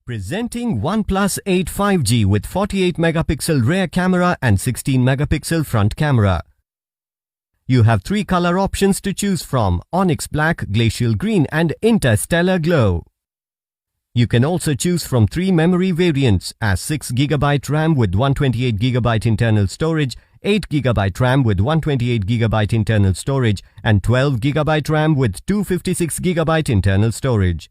Presenting OnePlus 8 5G with 48 megapixel rear camera and 16 megapixel front camera. You have three color options to choose from: Onyx Black, Glacial Green and Interstellar Glow. You can also choose from three memory variants as 6GB RAM with 128GB internal storage, 8GB RAM with 128GB internal storage and 12GB RAM with 256GB internal storage.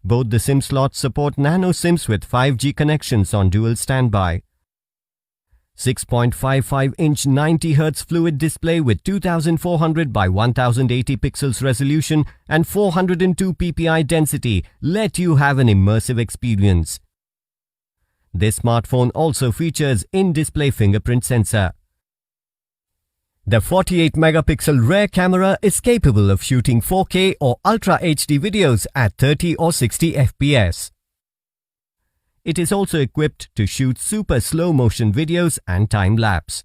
Both the SIM slots support nano SIMs with 5G connections on dual standby. 6.55-inch 90Hz fluid display with 2400 by 1080 pixels resolution and 402 ppi density let you have an immersive experience. This smartphone also features in-display fingerprint sensor. The 48 megapixel rear camera is capable of shooting 4K or Ultra HD videos at 30 or 60 FPS. It is also equipped to shoot super slow motion videos and time-lapse.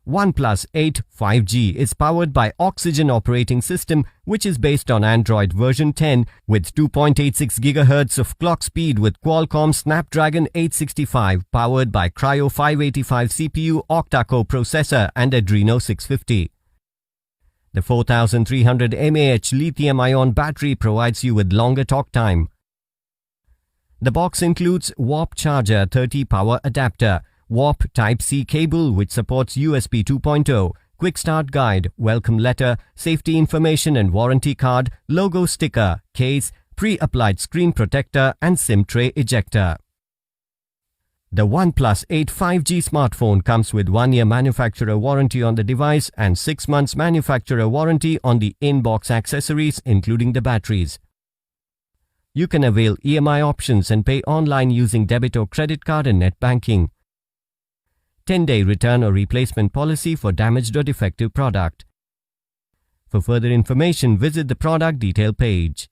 OnePlus 8 5G is powered by Oxygen operating system, which is based on Android version 10 with 2.86 GHz of clock speed with Qualcomm Snapdragon 865 powered by Kryo 585 CPU octa-core processor and Adreno 650. The 4300 mAh lithium-ion battery provides you with longer talk time. The box includes Warp Charger 30 power adapter, Warp Type-C cable which supports USB 2.0, Quick Start Guide, Welcome Letter, Safety Information and Warranty Card, Logo Sticker, Case, Pre-applied Screen Protector and SIM Tray Ejector. The OnePlus 8 5G smartphone comes with 1-year manufacturer warranty on the device and 6 months manufacturer warranty on the in-box accessories including the batteries. You can avail EMI options and pay online using debit or credit card and net banking. 10-day return or replacement policy for damaged or defective product. For further information, visit the product detail page.